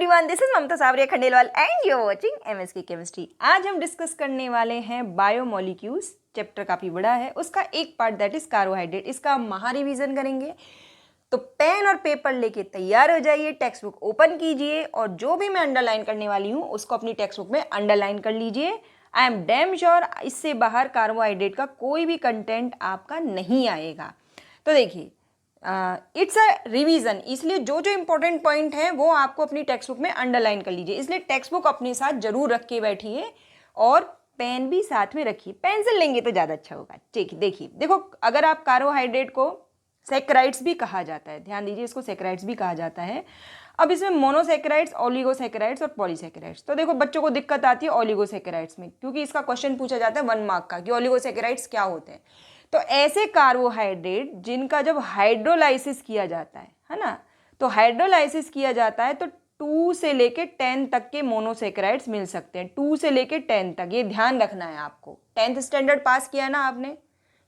Everyone, this is Mamta Sawariya Khandelwal and you are watching MSK chemistry. आज हम discuss करने वाले हैं बायोमोलिक्यूल्स। चैप्टर काफ़ी बड़ा है, उसका एक पार्ट दैट इज कार्बोहाइड्रेट। इसका हम महा रिवीजन करेंगे। तो पेन और पेपर लेके तैयार हो जाइए, टेक्स्ट बुक ओपन कीजिए और जो भी मैं अंडरलाइन करने वाली हूँ उसको अपनी टेक्स्ट बुक में अंडरलाइन कर लीजिए। आई एम डैम श्योर इससे बाहर कार्बोहाइड्रेट का कोई भी कंटेंट आपका नहीं आएगा। तो देखिए, इट्स अ रिवीजन, इसलिए जो जो इंपॉर्टेंट पॉइंट है वो आपको अपनी टेक्स्ट बुक में अंडरलाइन कर लीजिए। इसलिए टेक्स्ट बुक अपने साथ जरूर रख के बैठिए और पेन भी साथ में रखिए। पेंसिल लेंगे तो ज़्यादा अच्छा होगा। ठीक है, देखिए देखो, अगर आप कार्बोहाइड्रेट को सैकराइड्स भी कहा जाता है, ध्यान दीजिए, इसको सैकराइड्स भी कहा जाता है। अब इसमें मोनोसैकराइड्स, ओलिगोसैकराइड्स और पॉलीसैकराइड्स। तो देखो, बच्चों को दिक्कत आती है ओलिगोसैकराइड्स में, क्योंकि इसका क्वेश्चन पूछा जाता है 1 मार्क का कि ओलिगोसैकराइड्स क्या होते हैं। तो ऐसे कार्बोहाइड्रेट जिनका जब हाइड्रोलाइसिस किया जाता है ना, तो हाइड्रोलाइसिस किया जाता है तो 2 से लेके 10 तक के मोनोसैकराइड्स मिल सकते हैं। 2 से लेके 10 तक, ये ध्यान रखना है आपको। 10th स्टैंडर्ड पास किया ना आपने,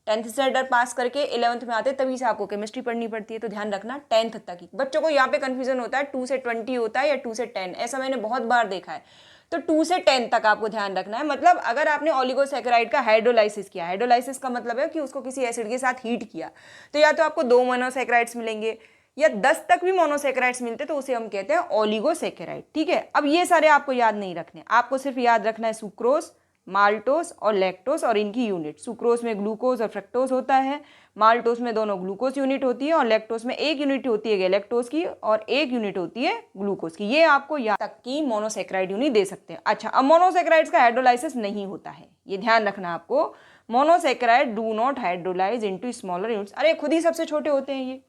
10th स्टैंडर्ड पास करके 11th में आते तभी से आपको केमिस्ट्री पढ़नी पड़ती है। तो ध्यान रखना 10th तक ही। बच्चों को यहाँ पे कंफ्यूजन होता है 2 से 20 होता है या 2 से 10, ऐसा मैंने बहुत बार देखा है। तो 2 से 10 तक आपको ध्यान रखना है। मतलब अगर आपने ओलिगोसैकेराइड का हाइड्रोलाइसिस किया, हाइड्रोलाइसिस का मतलब है कि उसको किसी एसिड के साथ हीट किया, तो या तो आपको 2 मोनोसैकेराइड्स मिलेंगे या 10 तक भी मोनोसैकेराइड्स मिलते तो उसे हम कहते हैं ओलिगोसैकेराइड। ठीक है, अब ये सारे आपको याद नहीं रखने, आपको सिर्फ याद रखना है सुक्रोज, माल्टोस और लैक्टोस और इनकी यूनिट। सुक्रोज में ग्लूकोज और फ्रक्टोज होता है, माल्टोस में दोनों ग्लूकोज यूनिट होती है और लैक्टोस में एक यूनिट होती है गैलेक्टोज की और एक यूनिट होती है ग्लूकोज की। ये आपको याद तक की मोनोसैकेराइड यूनिट दे सकते हैं। अच्छा, अब मोनोसैकेराइड्स का हाइड्रोलाइसिस नहीं होता है, ये ध्यान रखना आपको। Monosaccharide do not hydrolyse into smaller units. अरे खुद ही सबसे छोटे होते हैं ये।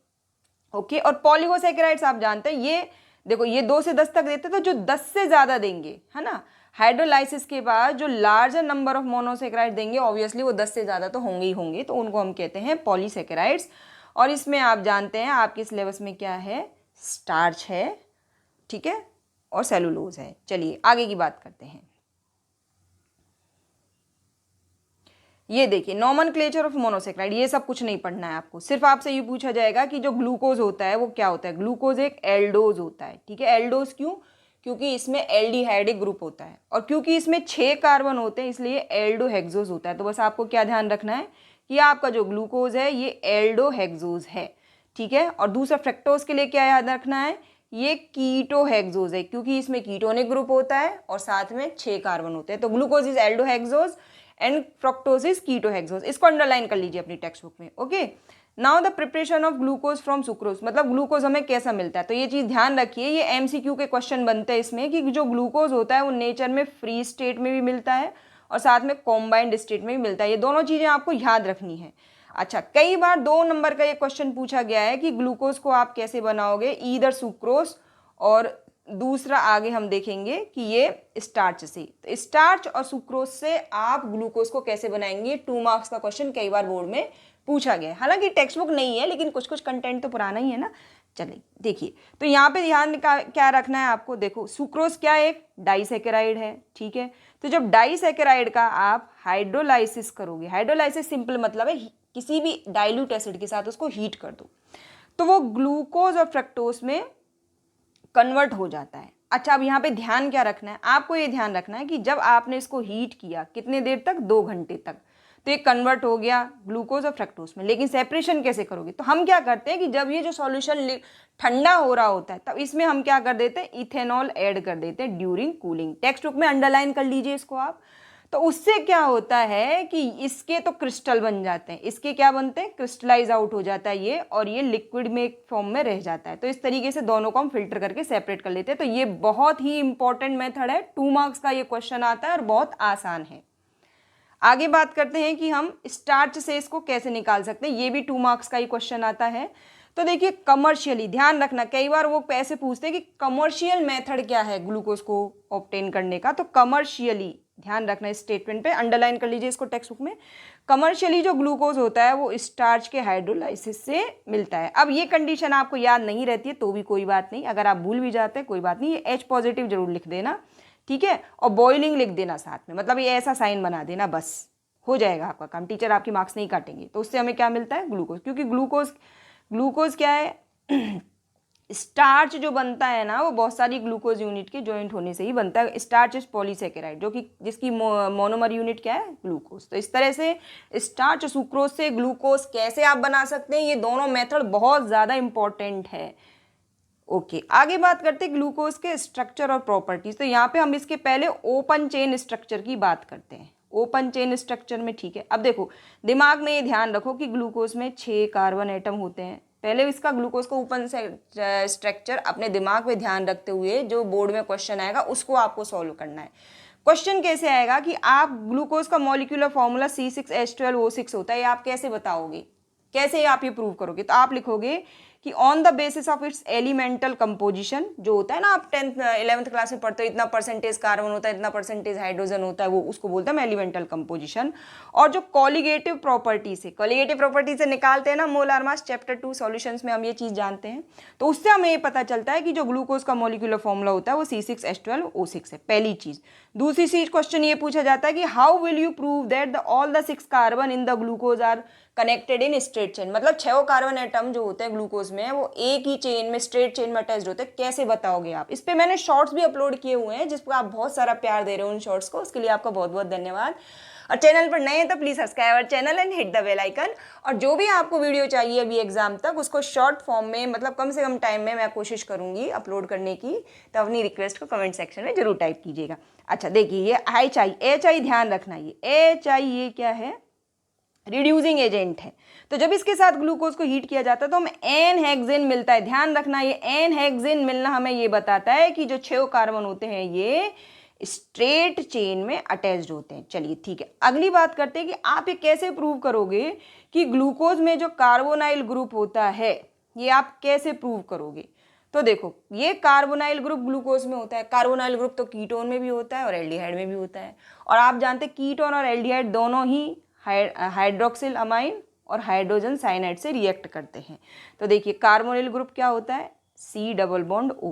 ओके, और पॉलीगोसैकेराइड्स आप जानते हैं, ये देखो, ये 2 से 10 तक देते तो जो 10 से ज्यादा देंगे, है ना, हाइड्रोलाइसिस के बाद जो लार्जर नंबर ऑफ मोनोसैकेराइड देंगे, ऑब्वियसली वो 10 से ज़्यादा तो होंगे ही होंगे, तो उनको हम कहते हैं पॉलीसैकेराइड्स। और इसमें आप जानते हैं आपके सिलेबस में क्या है, स्टार्च है, ठीक है, और सेलुलोज है। चलिए आगे की बात करते हैं। ये देखिए, नॉमेनक्लेचर ऑफ मोनोसैकेराइड, ये सब कुछ नहीं पढ़ना है आपको। सिर्फ आपसे ये पूछा जाएगा कि जो ग्लूकोज होता है वो क्या होता है। ग्लूकोज एक एल्डोज होता है। ठीक है, एल्डोज क्यों? क्योंकि इसमें एल्डिहाइडिक ग्रुप होता है और क्योंकि इसमें 6 कार्बन होते हैं इसलिए एल्डोहेक्सोज होता है। तो बस आपको क्या ध्यान रखना है कि आपका जो ग्लूकोज है ये एल्डोहेक्सोज है। ठीक है, और दूसरा फ्रक्टोज के लिए क्या याद रखना है, ये कीटोहेक्सोज है, क्योंकि इसमें कीटोनिक ग्रुप होता है और साथ में 6 कार्बन होते हैं। तो glucose is aldohexose and fructose is ketohexose. इसको अंडरलाइन कर लीजिए अपनी टेक्स्ट बुक में। Okay, now the preparation of glucose from sucrose, मतलब ग्लूकोज हमें कैसा मिलता है। तो ये चीज ध्यान रखिए, ये एमसीक्यू के क्वेश्चन बनते हैं इसमें कि जो ग्लूकोज होता है वो नेचर में फ्री स्टेट में भी मिलता है और साथ में कॉम्बाइंड स्टेट में भी मिलता है। ये दोनों चीजें आपको याद रखनी है। अच्छा, कई बार 2 नंबर का ये क्वेश्चन पूछा गया है कि ग्लूकोज को आप कैसे बनाओगे, ईदर सुक्रोज और दूसरा आगे हम देखेंगे कि ये स्टार्च से। तो स्टार्च और सुक्रोज से आप ग्लूकोज को कैसे बनाएंगे, 2 मार्क्स का क्वेश्चन कई बार बोर्ड में पूछा गया है। हालांकि टेक्स्ट बुक नहीं है लेकिन कुछ कुछ कंटेंट तो पुराना ही है ना। चलिए देखिए, तो यहाँ पे ध्यान क्या रखना है आपको। देखो, सुक्रोज क्या है, एक डाइसैकेराइड है। ठीक है, तो जब डाइसैकेराइड का आप हाइड्रोलाइसिस करोगे, हाइड्रोलाइसिस सिंपल मतलब है किसी भी डाइल्यूट एसिड के साथ उसको हीट कर दो तो वो ग्लूकोज और फ्रक्टोज में कन्वर्ट हो जाता है। अच्छा, अब यहाँ पे ध्यान क्या रखना है आपको, ये ध्यान रखना है कि जब आपने इसको हीट किया कितने देर तक, 2 घंटे तक, तो ये कन्वर्ट हो गया ग्लूकोज और फ्रक्टोज में। लेकिन सेपरेशन कैसे करोगे, तो हम क्या करते हैं कि जब ये जो सॉल्यूशन ठंडा हो रहा होता है तब इसमें हम क्या कर देते हैं, इथेनॉल ऐड कर देते हैं ड्यूरिंग कूलिंग। टेक्स्ट बुक में अंडरलाइन कर लीजिए इसको आप। तो उससे क्या होता है कि इसके तो क्रिस्टल बन जाते हैं, इसके क्या बनते हैं, क्रिस्टलाइज आउट हो जाता है ये, और ये लिक्विड में एक फॉर्म में रह जाता है। तो इस तरीके से दोनों को हम फिल्टर करके सेपरेट कर लेते हैं। तो ये बहुत ही इंपॉर्टेंट मेथड है, 2 मार्क्स का ये क्वेश्चन आता है और बहुत आसान है। आगे बात करते हैं कि हम स्टार्च से इसको कैसे निकाल सकते हैं, ये भी 2 मार्क्स का ही क्वेश्चन आता है। तो देखिए, कमर्शियली ध्यान रखना, कई बार वो पैसे पूछते हैं कि कमर्शियल मेथड क्या है ग्लूकोज को ऑब्टेन करने का। तो कमर्शियली ध्यान रखना, इस स्टेटमेंट पे अंडरलाइन कर लीजिए इसको टेक्स्ट बुक में। कमर्शियली जो ग्लूकोज होता है वो स्टार्च के हाइड्रोलाइसिस से मिलता है। अब ये कंडीशन आपको याद नहीं रहती है तो भी कोई बात नहीं, अगर आप भूल भी जाते हैं कोई बात नहीं, ये H पॉजिटिव जरूर लिख देना। ठीक है, और बॉइलिंग लिख देना साथ में, मतलब ये ऐसा साइन बना देना, बस हो जाएगा आपका काम। टीचर आपकी मार्क्स नहीं काटेंगे। तो उससे हमें क्या मिलता है, ग्लूकोज, क्योंकि ग्लूकोज क्या है स्टार्च जो बनता है ना वो बहुत सारी ग्लूकोज यूनिट के ज्वाइंट होने से ही बनता है। स्टार्च इज पॉलीसेकेराइड, जो कि जिसकी मोनोमर यूनिट क्या है, ग्लूकोज। तो इस तरह से स्टार्च सुक्रोज से ग्लूकोज कैसे आप बना सकते हैं, ये दोनों मेथड बहुत ज़्यादा इंपॉर्टेंट है। ओके आगे बात करते हैं ग्लूकोज के स्ट्रक्चर और प्रॉपर्टीज। तो यहाँ पे हम इसके पहले ओपन चेन स्ट्रक्चर की बात करते हैं। ओपन चेन स्ट्रक्चर में ठीक है, अब देखो दिमाग में ये ध्यान रखो कि ग्लूकोज में 6 कार्बन एटम होते हैं। पहले इसका ग्लूकोज का ओपन स्ट्रक्चर अपने दिमाग में ध्यान रखते हुए जो बोर्ड में क्वेश्चन आएगा उसको आपको सॉल्व करना है। क्वेश्चन कैसे आएगा कि आप ग्लूकोज का मॉलिक्यूलर फॉर्मूला C6H12O6 होता है, ये आप कैसे बताओगे, कैसे आप ये प्रूव करोगे? तो आप लिखोगे कि on the basis of its elemental composition, जो होता है ना आप 10th 11th क्लास में पढ़ते हो, इतना परसेंटेज कार्बन होता है, इतना परसेंटेज हाइड्रोजन होता है, वो उसको बोलते हैं एलिमेंटल कंपोजिशन। और जो कॉलिगेटिव प्रॉपर्टी से, कॉलिगेटिव प्रॉपर्टी से निकालते हैं ना मोलार मास, चैप्टर 2 सॉल्यूशंस में हम ये चीज़ जानते हैं। तो उससे हमें ये पता चलता है कि जो ग्लूकोज का मॉलिक्यूलर फॉर्मूला होता है वो C6H12O6 है, पहली चीज़। दूसरी चीज क्वेश्चन ये पूछा जाता है कि how will you prove that all the 6 carbon in the glucose are connected in straight chain, मतलब 6 कार्बन एटम जो होते हैं ग्लूकोज में वो एक ही चेन में, स्ट्रेट चेन में अटैच्ड होते हैं, कैसे बताओगे आप? इस पे मैंने शॉर्ट्स भी अपलोड किए हुए हैं जिस पर आप बहुत सारा प्यार दे रहे हो उन शॉर्ट्स को, उसके लिए आपका बहुत बहुत धन्यवाद। और चैनल पर नए हैं तो please subscribe our channel and hit the bell icon. और जो भी आपको वीडियो चाहिए अभी एग्जाम तक, उसको शॉर्ट फॉर्म में, मतलब कम से कम टाइम में मैं कोशिश करूंगी अपलोड करने की, तो अपनी रिक्वेस्ट को कमेंट सेक्शन में जरूर टाइप कीजिएगा। अच्छा देखिए ये HI ध्यान रखना, ये HI ये क्या है, रिड्यूसिंग एजेंट है। तो जब इसके साथ ग्लूकोज को हीट किया जाता है तो हमें एन हेक्सेन मिलता है। ध्यान रखना ये एन हेक्सेन मिलना हमें ये बताता है कि जो 6 कार्बन होते हैं ये स्ट्रेट चेन में अटैच्ड होते हैं। चलिए ठीक है, अगली बात करते हैं कि आप ये कैसे प्रूव करोगे कि ग्लूकोज में जो कार्बोनाइल ग्रुप होता है ये आप कैसे प्रूव करोगे? तो देखो ये कार्बोनाइल ग्रुप ग्लूकोज में होता है, कार्बोनाइल ग्रुप तो कीटोन में भी होता है और एल्डिहाइड में भी होता है। और आप जानते हैं कीटोन और एल्डिहाइड दोनों ही हाइड्रोक्सिल अमाइन और हाइड्रोजन साइनाइड से रिएक्ट करते हैं। तो देखिए कार्बोनिल ग्रुप क्या होता है, C डबल बॉन्ड O।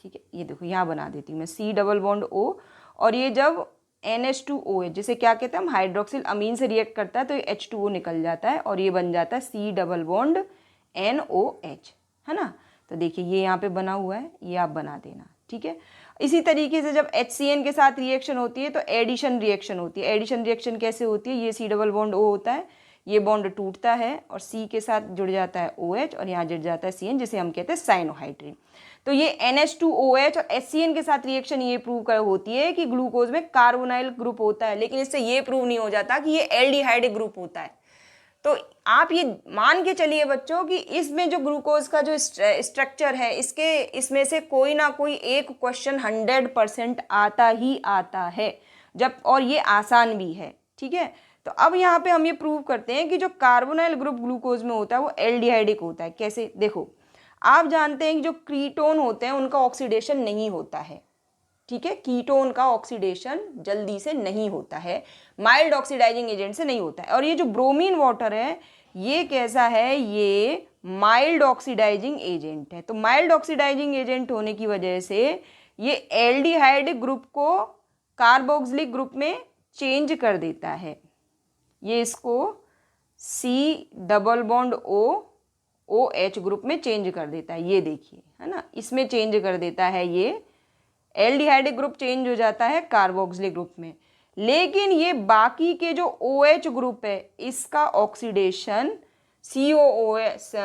ठीक है, ये देखो यहाँ बना देती हूँ मैं, C डबल बॉन्ड O। और ये जब NH2O है, जिसे क्या कहते हैं हम, हाइड्रोक्सिल अमीन से रिएक्ट करता है तो ये H2O निकल जाता है और ये बन जाता है C डबल बॉन्ड NOH, है ना। तो देखिए ये यहाँ पे बना हुआ है, ये आप बना देना। ठीक है, इसी तरीके से जब HCN के साथ रिएक्शन होती है तो एडिशन रिएक्शन होती है। एडिशन रिएक्शन कैसे होती है, ये C डबल बॉन्ड O होता है, ये बॉन्ड टूटता है और C के साथ जुड़ जाता है OH और यहाँ जुड़ जाता है CN, जिसे हम कहते हैं साइनोहाइड्रिन। तो ये NH2OH और HCN के साथ रिएक्शन ये प्रूव कर होती है कि ग्लूकोज में कार्बोनाइल ग्रुप होता है, लेकिन इससे ये प्रूव नहीं हो जाता कि ये एल्डिहाइड ग्रुप होता है। तो आप ये मान के चलिए बच्चों कि इसमें जो ग्लूकोज का जो स्ट्रक्चर है इसमें से कोई ना कोई एक क्वेश्चन 100% आता ही आता है जब, और ये आसान भी है। ठीक है, तो अब यहाँ पे हम ये प्रूव करते हैं कि जो कार्बोनाइल ग्रुप ग्लूकोज में होता है वो एल्डिहाइडिक होता है। कैसे? देखो आप जानते हैं कि जो कीटोन होते हैं उनका ऑक्सीडेशन नहीं होता है। ठीक है, कीटोन का ऑक्सीडेशन जल्दी से नहीं होता है, माइल्ड ऑक्सीडाइजिंग एजेंट से नहीं होता है। और ये जो ब्रोमीन वाटर है ये कैसा है, ये माइल्ड ऑक्सीडाइजिंग एजेंट है। तो माइल्ड ऑक्सीडाइजिंग एजेंट होने की वजह से ये एल्डिहाइड ग्रुप को कार्बोक्सिलिक ग्रुप में चेंज कर देता है। ये इसको C double bond OH group में चेंज कर देता है, ये देखिए, है ना, इसमें चेंज कर देता है। ये एल्डिहाइड ग्रुप चेंज हो जाता है कार्बोक्सिलिक ग्रुप में। लेकिन ये बाकी के जो OH ग्रुप है इसका ऑक्सीडेशन COOH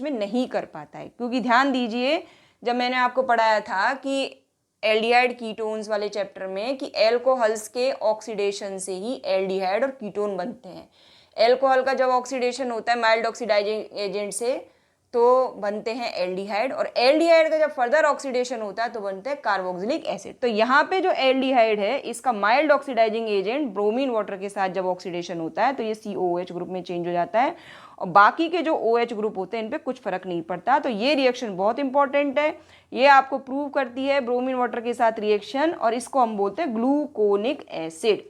में नहीं कर पाता है, क्योंकि ध्यान दीजिए जब मैंने आपको पढ़ाया था कि एल्डिहाइड कीटोन्स वाले चैप्टर में कि एल्कोहल्स के ऑक्सीडेशन से ही एल्डिहाइड और कीटोन बनते हैं। एल्कोहल का जब ऑक्सीडेशन होता है माइल्ड ऑक्सीडाइजिंग एजेंट से तो बनते हैं एल्डिहाइड, और एल्डिहाइड का जब फर्दर ऑक्सीडेशन होता है तो बनते हैं कार्बोक्सिलिक एसिड। तो यहाँ पे जो एल्डिहाइड है इसका mild oxidising agent bromine water के साथ जब ऑक्सीडेशन होता है तो ये COOH ग्रुप में चेंज हो जाता है, और बाकी के जो OH ग्रुप होते हैं इन पे कुछ फर्क नहीं पड़ता। तो ये रिएक्शन बहुत इंपॉर्टेंट है, ये आपको प्रूव करती है ब्रोमीन वाटर के साथ रिएक्शन, और इसको हम बोलते हैं ग्लूकोनिक एसिड।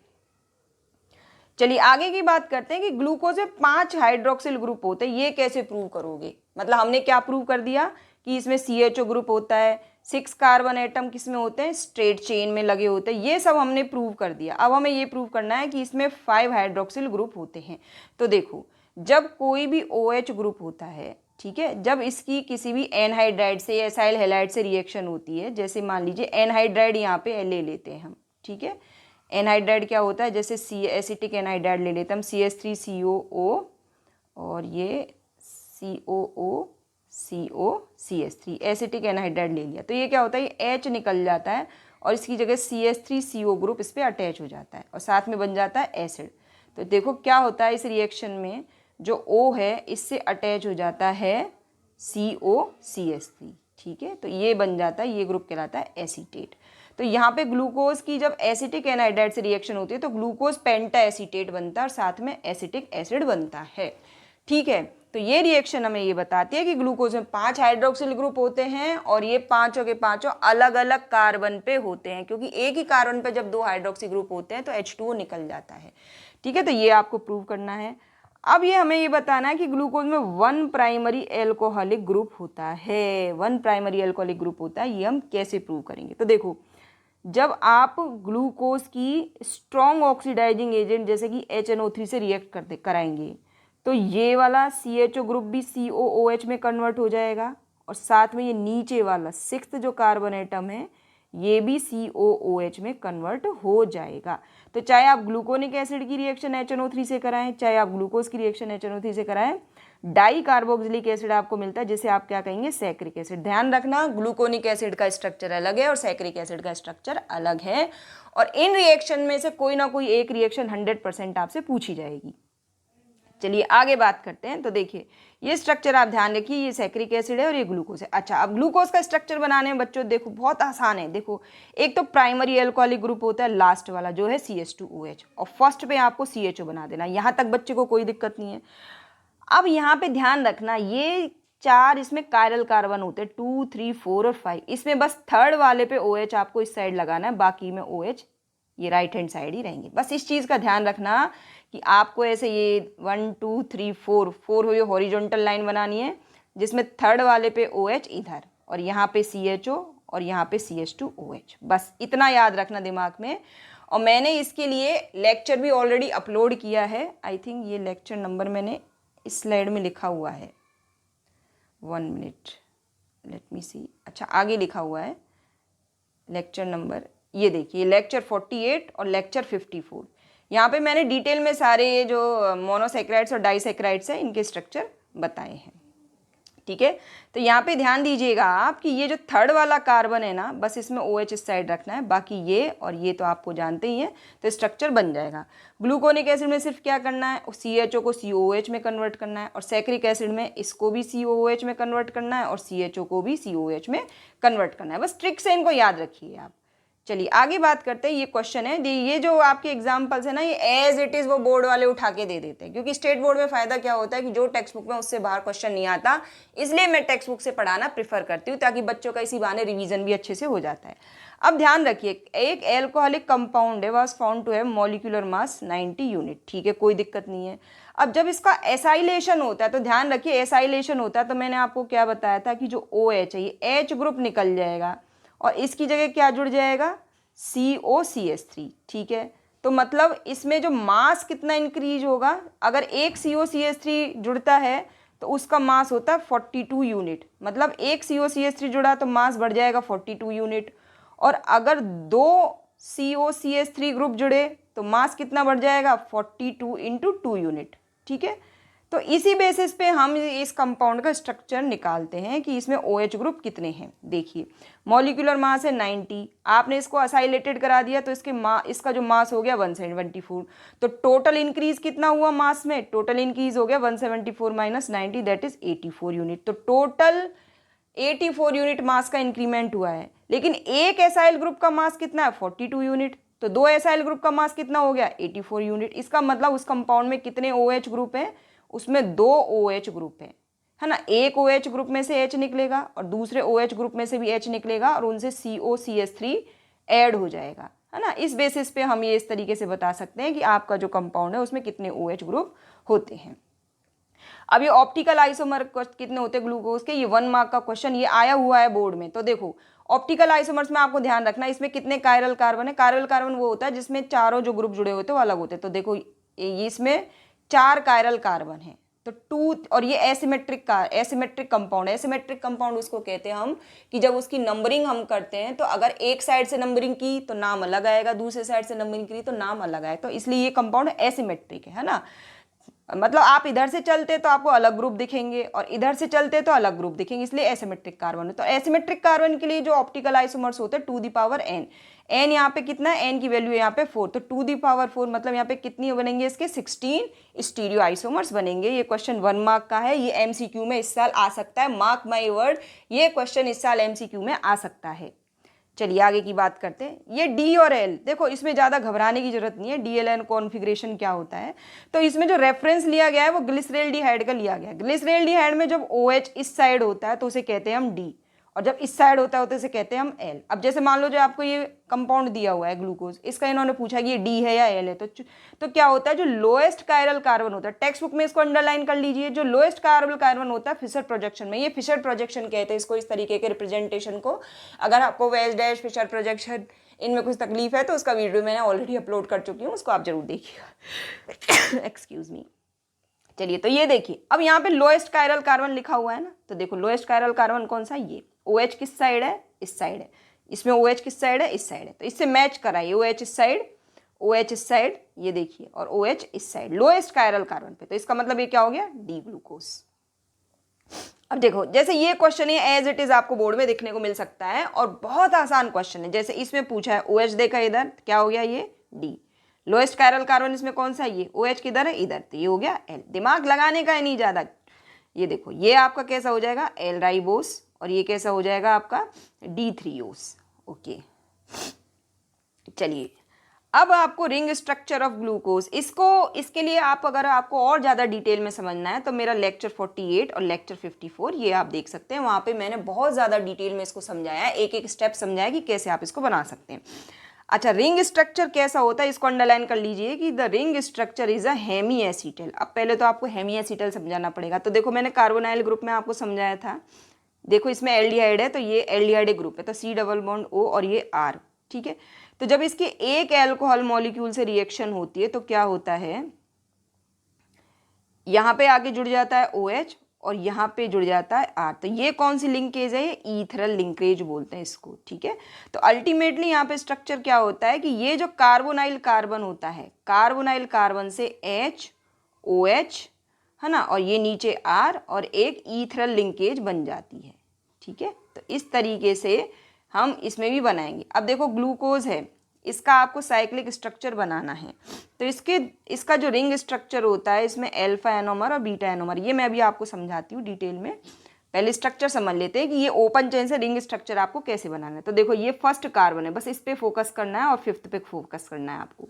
चलिए आगे की बात करते हैं कि ग्लूकोज में 5 हाइड्रोक्सिल ग्रुप होते हैं, ये कैसे प्रूव करोगे? मतलब हमने क्या प्रूव कर दिया कि इसमें CHO ग्रुप होता है, 6 कार्बन एटम किसमें होते हैं, स्ट्रेट चेन में लगे होते हैं, ये सब हमने प्रूव कर दिया। अब हमें ये प्रूव करना है कि इसमें 5 हाइड्रोक्सिल ग्रुप होते हैं। तो देखो जब कोई भी OH ग्रुप होता है ठीक है। जब इसकी किसी भी एनहाइड्राइड से या एसाइल हैलाइड से रिएक्शन होती है, जैसे मान लीजिए एनहाइड्राइड यहाँ पे ले लेते हैं हम, ठीक है। एनहाइड्राइड क्या होता है, जैसे एसिटिक एनहाइड्राइड ले लेते हैं हम, CH3COO और ये COO एसिटिक एनहाइड्राइड ले लिया, तो ये क्या होता है, ये H निकल जाता है और इसकी जगह CH3CO ग्रुप इस पर अटैच हो जाता है और साथ में बन जाता है एसिड। तो देखो क्या होता है इस रिएक्शन में, जो O है इससे अटैच हो जाता है COCH3, ठीक है। तो ये बन जाता है, ये ग्रुप कहलाता है एसीटेट। तो यहाँ पे ग्लूकोज की जब एसिटिक एनहाइड्राइड से रिएक्शन होती है तो ग्लूकोज पेंटा एसीटेट बनता है और साथ में एसिटिक एसिड बनता है, ठीक है। तो ये रिएक्शन हमें ये बताती है कि ग्लूकोज में 5 हाइड्रोक्सिल ग्रुप होते हैं और ये पांचों के पांचों अलग अलग कार्बन पे होते हैं, क्योंकि एक ही कार्बन पे जब 2 हाइड्रोक्सी ग्रुप होते हैं तो H2O निकल जाता है, ठीक है। तो ये आपको प्रूव करना है। अब ये हमें ये बताना है कि ग्लूकोज में 1 प्राइमरी एल्कोहलिक ग्रुप होता है, 1 प्राइमरी एल्कोहलिक ग्रुप होता है, ये हम कैसे प्रूव करेंगे। तो देखो, जब आप ग्लूकोज की स्ट्रॉन्ग ऑक्सीडाइजिंग एजेंट जैसे कि HNO3 से रिएक्ट कराएंगे तो ये वाला CHO ग्रुप भी COOH में कन्वर्ट हो जाएगा और साथ में ये नीचे वाला 6th जो कार्बन एटम है ये भी COOH में कन्वर्ट हो जाएगा। तो चाहे आप ग्लूकोनिक एसिड की रिएक्शन HNO3 से कराएं, चाहे आप ग्लूकोज की रिएक्शन HNO3 से कराएं, डाई कार्बोक्सिलिक एसिड आपको मिलता है जिसे आप क्या कहेंगे, सैक्रिक एसिड। ध्यान रखना, ग्लूकोनिक एसिड का स्ट्रक्चर अलग है और सैक्रिक एसिड का स्ट्रक्चर अलग है और इन रिएक्शन में से कोई ना कोई एक रिएक्शन 100% आपसे पूछी जाएगी। चलिए आगे बात करते हैं। तो देखिए ये स्ट्रक्चर आप ध्यान रखिए, ये सैक्रिक एसिड है और ये ग्लूकोज है। अच्छा, अब ग्लूकोज का स्ट्रक्चर बनाने में बच्चों देखो बहुत आसान है। देखो, एक तो प्राइमरी एल्कोहलिक ग्रुप होता है लास्ट वाला जो है CH2OH और फर्स्ट पे आपको CHO बना देना, यहाँ तक बच्चे को कोई दिक्कत नहीं है। अब यहाँ पे ध्यान रखना, ये 4 इसमें कायरल कार्बन होते हैं, 2, 3, 4 और 5, इसमें बस थर्ड वाले पे OH आपको इस साइड लगाना है, बाकी में OH ये राइट हैंड साइड ही रहेंगे। बस इस चीज़ का ध्यान रखना कि आपको ऐसे ये 1, 2, 3, 4 हो ये हॉरिजॉन्टल लाइन बनानी है जिसमें थर्ड वाले पे OH इधर और यहाँ पे CHO और यहाँ पे CH2OH, बस इतना याद रखना दिमाग में। और मैंने इसके लिए लेक्चर भी ऑलरेडी अपलोड किया है, आई थिंक ये लेक्चर नंबर मैंने इस स्लाइड में लिखा हुआ है, 1 मिनट लेट मी सी। अच्छा, आगे लिखा हुआ है लेक्चर नंबर, ये देखिए लेक्चर 48 और लेक्चर 54, यहाँ पे मैंने डिटेल में सारे ये जो मोनोसेक्राइड्स और डाइसेक्राइड्स हैं इनके स्ट्रक्चर बताए हैं, ठीक है। तो यहाँ पे ध्यान दीजिएगा आप कि ये जो थर्ड वाला कार्बन है ना, बस इसमें OH इस साइड रखना है, बाकी ये और ये तो आपको जानते ही हैं, तो स्ट्रक्चर बन जाएगा। ग्लूकोनिक एसिड में सिर्फ क्या करना है, CHO को COOH में कन्वर्ट करना है और सैक्रिक एसिड में इसको भी COOH में कन्वर्ट करना है और CHO को भी COOH में कन्वर्ट करना है। बस ट्रिक से इनको याद रखिए आप। चलिए आगे बात करते हैं। ये क्वेश्चन है, ये जो आपके एग्जाम्पल्स है ना, ये एज इट इज वो बोर्ड वाले उठा के दे देते हैं, क्योंकि स्टेट बोर्ड में फायदा क्या होता है कि जो टेक्स्ट बुक में उससे बाहर क्वेश्चन नहीं आता, इसलिए मैं टेक्स्ट बुक से पढ़ाना प्रेफर करती हूँ ताकि बच्चों का इसी बहाने रिवीजन भी अच्छे से हो जाता है। अब ध्यान रखिए, एक एल्कोहलिक कंपाउंड है, was found to have molecular mass 90 unit, ठीक है, कोई दिक्कत नहीं है। अब जब इसका एसाइलेशन होता है तो ध्यान रखिए, एसाइलेशन होता है तो मैंने आपको क्या बताया था कि जो OH है ये H ग्रुप निकल जाएगा और इसकी जगह क्या जुड़ जाएगा, COCH3, ठीक है। तो मतलब इसमें जो मास कितना इंक्रीज होगा, अगर एक COCH3 जुड़ता है तो उसका मास होता है 42 यूनिट, मतलब एक COCH3 जुड़ा तो मास बढ़ जाएगा 42 यूनिट, और अगर 2 COCH3 ग्रुप जुड़े तो मास कितना बढ़ जाएगा, 42 × 2 यूनिट, ठीक है। तो इसी बेसिस पे हम इस कंपाउंड का स्ट्रक्चर निकालते हैं कि इसमें OH ग्रुप कितने हैं। देखिए मॉलिक्यूलर मास है 90, आपने इसको असाइलेटेड करा दिया तो इसका जो मास हो गया 174, तो टोटल इंक्रीज कितना हुआ मास में, टोटल इंक्रीज हो गया 174 - 90 दैट इज 84 यूनिट। तो टोटल 84 यूनिट मास का इंक्रीमेंट हुआ है, लेकिन एक एसाइल ग्रुप का मास कितना है, 42 यूनिट, तो 2 एसाइल ग्रुप का मास कितना हो गया, 84 यूनिट। इसका मतलब उस कंपाउंड में कितने OH ग्रुप हैं, उसमें 2 OH ग्रुप है ना। एक OH ग्रुप में से H निकलेगा और दूसरे OH ग्रुप में से भी H निकलेगा और उनसे COCH3 ऐड हो जाएगा, है ना। इस बेसिस पे हम ये इस तरीके से बता सकते हैं कि आपका जो कंपाउंड है उसमें कितने OH ग्रुप होते हैं। अब ये ऑप्टिकल आइसोमर कितने होते हैं ग्लूकोज के, ये 1 मार्क का क्वेश्चन ये आया हुआ है बोर्ड में। तो देखो ऑप्टिकल आइसोमर्स में आपको ध्यान रखना इसमें कितने कायरल कार्बन है। कायरल कार्बन वो होता है जिसमें चारों जो ग्रुप जुड़े होते हैं वो अलग होते हैं। तो देखो ये इसमें 4 कायरल कार्बन है, तो 2 और ये एसिमेट्रिक कंपाउंड, एसिमेट्रिक कंपाउंड उसको कहते हैं हम कि जब उसकी नंबरिंग हम करते हैं तो अगर एक साइड से नंबरिंग की तो नाम अलग आएगा, दूसरे साइड से नंबरिंग की तो नाम अलग आएगा, तो इसलिए ये कंपाउंड एसिमेट्रिक है ना। मतलब आप इधर से चलते तो आपको अलग ग्रुप दिखेंगे और इधर से चलते तो अलग ग्रुप दिखेंगे, इसलिए एसिमेट्रिक कार्बन है। तो एसिमेट्रिक कार्बन के लिए जो ऑप्टिकल आइसोमर्स होते हैं 2n, n यहाँ पे कितना है, n की वैल्यू यहाँ पे 4, तो 2 मतलब यहाँ पे कितनी बनेंगे इसके 16 स्टीरियो आइसोमर्स बनेंगे। ये क्वेश्चन 1 मार्क का है, ये एमसीक्यू में इस साल आ सकता है, मार्क माई वर्ड, ये क्वेश्चन इस साल एमसीक्यू में आ सकता है। चलिए आगे की बात करते हैं। ये डी और एल, देखो इसमें ज़्यादा घबराने की जरूरत नहीं है, डीएलएन कॉन्फ़िगरेशन क्या होता है। तो इसमें जो रेफरेंस लिया गया है वो ग्लिसरेल्डिहाइड का लिया गया है। ग्लिसरेल्डिहाइड में जब OH इस साइड होता है तो उसे कहते हैं हम डी, और जब इस साइड होता है तो इसे कहते हैं हम एल। अब जैसे मान लो जो आपको ये कंपाउंड दिया हुआ है ग्लूकोज, इसका इन्होंने पूछा कि ये डी है या एल है, तो क्या होता है, जो लोएस्ट कायरल कार्बन होता है, टेक्स्ट बुक में इसको अंडरलाइन कर लीजिए, जो लोएस्ट कायरल कार्बन होता है फिशर प्रोजेक्शन में, ये फिशर प्रोजेक्शन कहते हैं इसको, इस तरीके के रिप्रेजेंटेशन को। अगर आपको वेज डैश, फिशर प्रोजेक्शन इनमें कुछ तकलीफ है तो उसका वीडियो मैंने ऑलरेडी अपलोड कर चुकी हूँ, उसको आप जरूर देखिएगा। Excuse me. चलिए तो ये देखिए, अब यहाँ पे लोएस्ट कायरल कार्बन लिखा हुआ है ना, तो देखो लोएस्ट कायरल कार्बन कौन सा, ये OH किस साइड है, इस साइड है, इसमें OH किस साइड है, इस साइड है, तो इससे मैच कराइए, OH इस साइड, OH इस साइड, ये देखिए, और OH इस साइड लोएस्ट कायरल कार्बन पे, तो इसका मतलब ये क्या हो गया, डी ग्लूकोज। अब देखो जैसे ये क्वेश्चन है एज इट इज आपको बोर्ड में देखने को मिल सकता है, और बहुत आसान क्वेश्चन है। जैसे इसमें पूछा है OH देखा इधर, क्या हो गया ये डी, लोएस्ट कायरल कार्बन इसमें कौन सा, ये OH किधर है, इधर, तो ये हो गया एल। दिमाग लगाने का है नहीं ज़्यादा। ये देखो ये आपका कैसा हो जाएगा, एल राइबोस, और ये कैसा हो जाएगा आपका D3OS। ओके चलिए, अब आपको रिंग स्ट्रक्चर ऑफ ग्लूकोज, इसके लिए आप अगर आपको और ज़्यादा डिटेल में समझना है तो मेरा लेक्चर 48 और लेक्चर 54 ये आप देख सकते हैं, वहाँ पे मैंने बहुत ज़्यादा डिटेल में इसको समझाया है, एक एक स्टेप समझाया कि कैसे आप इसको बना सकते हैं। अच्छा, रिंग स्ट्रक्चर कैसा होता है इसको अंडरलाइन कर लीजिए कि the ring structure is a hemiacetal. अब पहले तो आपको हेमी एसीटल समझाना पड़ेगा। तो देखो मैंने कार्बोनाइल ग्रुप में आपको समझाया था, देखो इसमें एल्डिहाइड है तो ये एल्डिहाइड ग्रुप है, तो C डबल बॉन्ड O और ये R, ठीक है। तो जब इसके एक एल्कोहल मॉलिक्यूल से रिएक्शन होती है तो क्या होता है, यहाँ पे आगे जुड़ जाता है OH और यहाँ पे जुड़ जाता है R, तो ये कौन सी लिंकेज है, ये ईथरल लिंकेज बोलते हैं इसको, ठीक है। तो अल्टीमेटली यहाँ पे स्ट्रक्चर क्या होता है कि ये जो कार्बोनाइल कार्बन होता है, कार्बोनाइल कार्बन से H OH है ना, और ये नीचे R और एक ईथरल लिंकेज बन जाती है, ठीक है। तो इस तरीके से हम इसमें भी बनाएंगे। अब देखो ग्लूकोज है, इसका आपको साइक्लिक स्ट्रक्चर बनाना है, तो इसका जो रिंग स्ट्रक्चर होता है इसमें अल्फा एनोमर और बीटा एनोमर, ये मैं अभी आपको समझाती हूँ डिटेल में। पहले स्ट्रक्चर समझ लेते हैं कि ये ओपन चेन से रिंग स्ट्रक्चर आपको कैसे बनाना है। तो देखो ये फर्स्ट कार्बन है, बस इस पर फोकस करना है और फिफ्थ पे फोकस करना है आपको।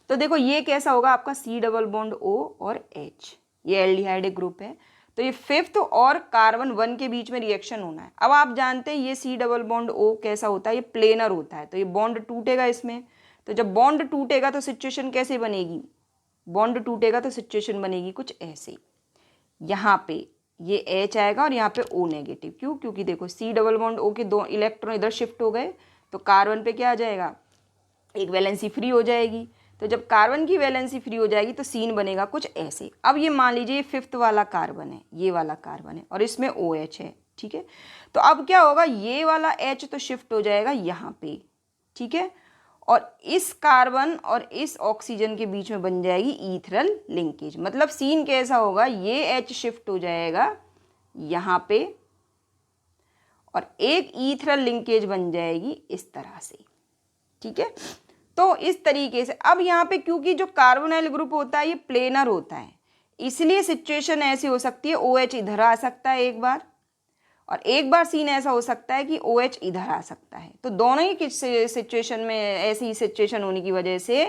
तो देखो ये कैसा होगा आपका C डबल बॉन्ड O और H, ये एल्डिहाइड ग्रुप है, तो ये फिफ्थ और कार्बन 1 के बीच में रिएक्शन होना है। अब आप जानते हैं ये C डबल बॉन्ड O कैसा होता है, ये प्लेनर होता है, तो ये बॉन्ड टूटेगा इसमें, तो जब बॉन्ड टूटेगा तो सिचुएशन कैसे बनेगी, बॉन्ड टूटेगा तो सिचुएशन बनेगी कुछ ऐसे, यहाँ पे ये H आएगा और यहाँ पे O नेगेटिव, क्यों, क्योंकि देखो C डबल बॉन्ड O के 2 इलेक्ट्रॉन इधर शिफ्ट हो गए, तो कार्बन पे क्या आ जाएगा, एक वैलेंसी फ्री हो जाएगी। तो जब कार्बन की वैलेंसी फ्री हो जाएगी तो सीन बनेगा कुछ ऐसे। अब ये मान लीजिए फिफ्थ वाला कार्बन है, ये वाला कार्बन है और इसमें OH है, ठीक है। तो अब क्या होगा, ये वाला H तो शिफ्ट हो जाएगा यहाँ पे, ठीक है, और इस कार्बन और इस ऑक्सीजन के बीच में बन जाएगी ईथरल लिंकेज। मतलब सीन कैसा होगा, ये H शिफ्ट हो जाएगा यहाँ पे और एक ईथरल लिंकेज बन जाएगी इस तरह से, ठीक है। तो इस तरीके से अब यहाँ पे क्योंकि जो कार्बोनाइल ग्रुप होता है ये प्लेनर होता है, इसलिए सिचुएशन ऐसी हो सकती है OH इधर आ सकता है एक बार, और एक बार सीन ऐसा हो सकता है कि OH इधर आ सकता है। तो दोनों ही सिचुएशन में ऐसी सिचुएशन होने की वजह से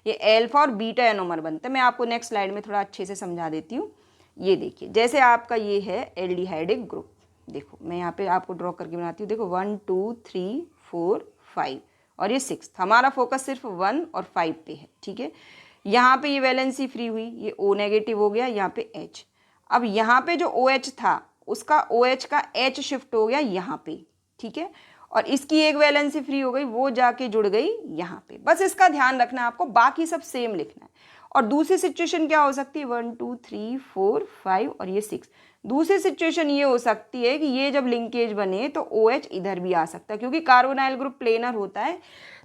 ये अल्फा और बीटा एनोमर बनते हैं। मैं आपको नेक्स्ट स्लाइड में थोड़ा अच्छे से समझा देती हूँ। ये देखिए जैसे आपका ये है एल्डिहाइडिक ग्रुप, देखो मैं यहाँ पे आपको ड्रॉ करके बनाती हूँ, देखो 1 2 3 4 5 और ये 6, हमारा फोकस सिर्फ 1 और 5 पे है, ठीक है। यहाँ पे ये वैलेंसी फ्री हुई, ये O नेगेटिव हो गया, यहाँ पे H। अब यहाँ पे जो OH था उसका OH का H शिफ्ट हो गया यहाँ पे, ठीक है, और इसकी एक वैलेंसी फ्री हो गई, वो जाके जुड़ गई यहाँ पे। बस इसका ध्यान रखना है आपको, बाकी सब सेम लिखना है। और दूसरी सिचुएशन क्या हो सकती है, 1 2 3 4 5 और ये 6। दूसरी सिचुएशन ये हो सकती है कि ये जब लिंकेज बने तो OH इधर भी आ सकता है, क्योंकि कार्बोनाइल ग्रुप प्लेनर होता है।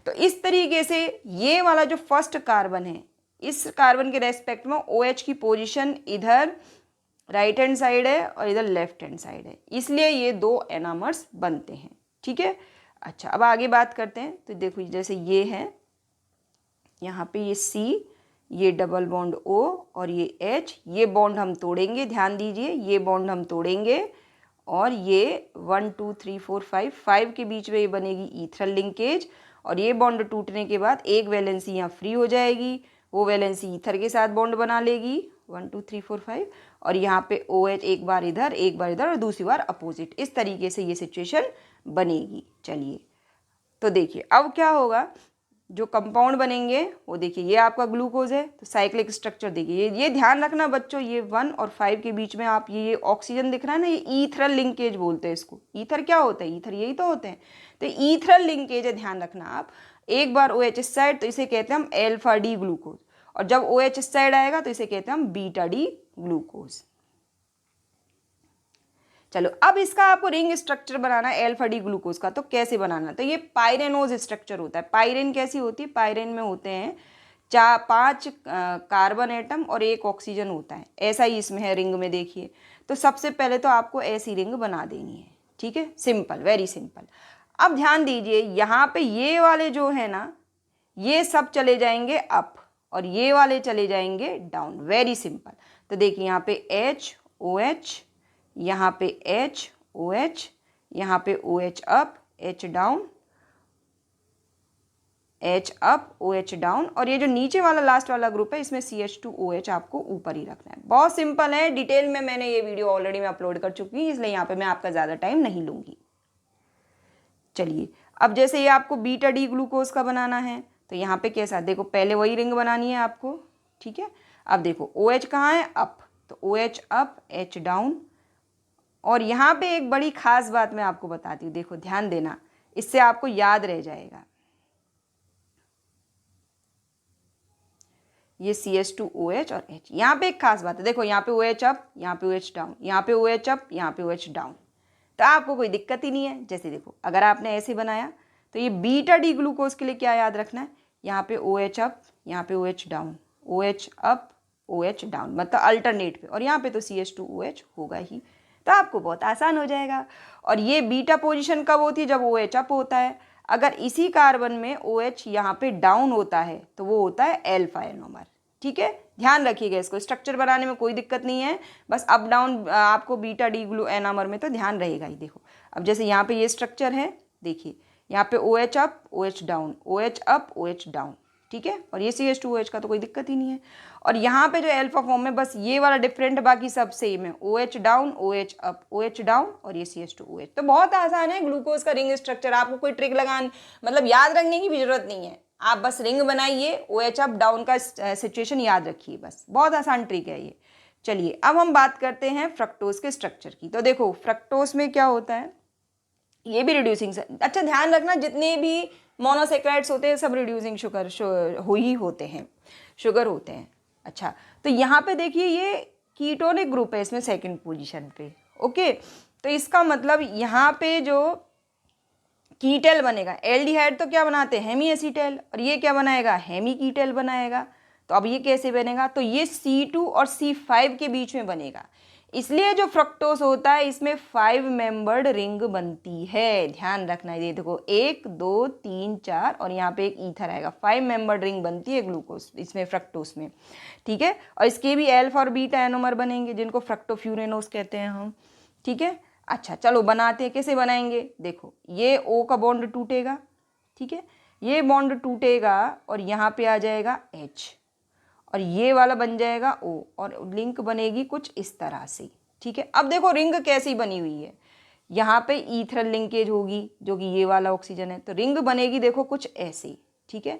तो इस तरीके से ये वाला जो फर्स्ट कार्बन है, इस कार्बन के रेस्पेक्ट में OH की पोजीशन इधर राइट हैंड साइड है और इधर लेफ्ट हैंड साइड है, इसलिए ये दो एनामर्स बनते हैं। ठीक है, अच्छा अब आगे बात करते हैं। तो देखो जैसे ये है, यहाँ पे ये C, ये डबल बॉन्ड O और ये H, ये बॉन्ड हम तोड़ेंगे, ध्यान दीजिए ये बॉन्ड हम तोड़ेंगे और ये 1 2 3 4 5 के बीच में ये बनेगी ईथरल लिंकेज। और ये बॉन्ड टूटने के बाद एक वैलेंसी यहाँ फ्री हो जाएगी, वो वैलेंसी ईथर के साथ बॉन्ड बना लेगी 1 2 3 4 5 और यहाँ पे OH एक बार इधर और दूसरी बार अपोजिट। इस तरीके से ये सिचुएशन बनेगी। चलिए तो देखिए अब क्या होगा, जो कंपाउंड बनेंगे वो देखिए ये आपका ग्लूकोज है, तो साइक्लिक स्ट्रक्चर देखिए ये ध्यान रखना बच्चों, ये 1 और 5 के बीच में आप ये ऑक्सीजन दिख रहा है ना, ये ईथरल लिंकेज बोलते हैं इसको। ईथर क्या होता है, ईथर यही तो होते हैं, तो ईथरल लिंकेज है, ध्यान रखना आप। एक बार OH इस साइड तो इसे कहते हैं हम अल्फा डी ग्लूकोज, और जब OH इस साइड आएगा तो इसे कहते हैं हम बीटा डी ग्लूकोज। चलो अब इसका आपको रिंग स्ट्रक्चर बनाना है अल्फा डी ग्लूकोज का, तो कैसे बनाना, तो ये पायरेनोज स्ट्रक्चर होता है। पायरेन कैसी होती है, पायरेन में होते हैं 5 कार्बन एटम और 1 ऑक्सीजन होता है, ऐसा ही इसमें है रिंग में। देखिए तो सबसे पहले तो आपको ऐसी रिंग बना देनी है। ठीक है, सिंपल, वेरी सिंपल। अब ध्यान दीजिए यहाँ पे ये वाले जो है ना, ये सब चले जाएंगे अप और ये वाले चले जाएंगे डाउन, वेरी सिंपल। तो देखिए यहाँ पे H OH, यहाँ पे H OH, यहाँ पे OH up H down, H up OH down, और ये जो नीचे वाला लास्ट वाला ग्रुप है इसमें CH2OH आपको ऊपर ही रखना है। बहुत सिंपल है, डिटेल में मैंने ये वीडियो ऑलरेडी मैं अपलोड कर चुकी हूँ, इसलिए यहाँ पे मैं आपका ज़्यादा टाइम नहीं लूँगी। चलिए अब जैसे ये आपको बीटा डी ग्लूकोज का बनाना है, तो यहाँ पे कैसा, देखो पहले वही रिंग बनानी है आपको। ठीक है, अब देखो OH कहाँ है, अप, तो OH अप H डाउन। और यहाँ पे एक बड़ी खास बात मैं आपको बताती हूँ, देखो ध्यान देना, इससे आपको याद रह जाएगा। ये CH2OH और H, यहाँ पे एक खास बात है, देखो यहाँ पे OH अप, यहाँ पे OH डाउन, यहाँ पे OH अप, यहाँ पे OH डाउन, तो आपको कोई दिक्कत ही नहीं है। जैसे देखो अगर आपने ऐसे बनाया तो ये बीटा डी ग्लूकोज के लिए क्या याद रखना है, यहाँ पे OH अप, यहाँ पे OH down, OH up OH down, मतलब अल्टरनेट पे, और यहाँ पे तो CH2OH होगा ही, तो आपको बहुत आसान हो जाएगा। और ये बीटा पोजीशन कब होती है, जब OH अप होता है। अगर इसी कार्बन में OH यहाँ पे डाउन होता है तो वो होता है अल्फा एनोमर। ठीक है, ध्यान रखिएगा, इसको स्ट्रक्चर बनाने में कोई दिक्कत नहीं है, बस अप डाउन आपको बीटा डी ग्लू एनोमर में तो ध्यान रहेगा ही। देखो अब जैसे यहाँ पे ये स्ट्रक्चर है, देखिए यहाँ पे OH up OH down, OH up OH down. ठीक है, और ये CH2OH का तो कोई दिक्कत ही नहीं है। और यहाँ पे जो अल्फा फॉर्म में बस ये वाला डिफरेंट, बाकी सब सेम है, OH down OH up OH down और ये CH2OH। तो बहुत आसान है ग्लूकोज का रिंग स्ट्रक्चर, आपको कोई ट्रिक लगान मतलब याद रखने की भी जरूरत नहीं है, आप बस रिंग बनाइए, OH अप डाउन का सिचुएशन याद रखिए, बस बहुत आसान ट्रिक है ये। चलिए अब हम बात करते हैं फ्रक्टोज के स्ट्रक्चर की। तो देखो फ्रक्टोज में क्या होता है, ये भी रिड्यूसिंग, अच्छा ध्यान रखना जितने भी मोनोसेक्राइड्स होते हैं सब रिड्यूसिंग शुगर ही होते हैं, शुगर होते हैं। अच्छा तो यहाँ पे देखिए ये कीटोनिक ग्रुप है इसमें सेकंड पोजीशन पे। ओके, तो इसका मतलब यहाँ पे जो कीटल बनेगा, एल्डिहाइड तो क्या बनाते हैं, हेमी एसीटल, और ये क्या बनाएगा, हेमी कीटल बनाएगा। तो अब ये कैसे बनेगा, तो ये C2 और C5 के बीच में बनेगा, इसलिए जो फ्रक्टोज होता है इसमें 5 मेंबर्ड रिंग बनती है। ध्यान रखना, ये देखो 1 2 3 4 और यहाँ पे एक ईथर आएगा, 5 मेंबर्ड रिंग बनती है ग्लूकोज इसमें, फ्रक्टोज में। ठीक है, और इसके भी अल्फा और बीटा एनोमर बनेंगे जिनको फ्रक्टोफ्यूरेनोज कहते हैं हम। ठीक है, अच्छा चलो बनाते हैं, कैसे बनाएंगे, देखो ये O का बॉन्ड टूटेगा। ठीक है, ये बॉन्ड टूटेगा और यहाँ पे आ जाएगा H और ये वाला बन जाएगा O और लिंक बनेगी कुछ इस तरह से। ठीक है, अब देखो रिंग कैसी बनी हुई है, यहाँ पे ईथरल लिंकेज होगी जो कि ये वाला ऑक्सीजन है, तो रिंग बनेगी देखो कुछ ऐसे। ठीक है,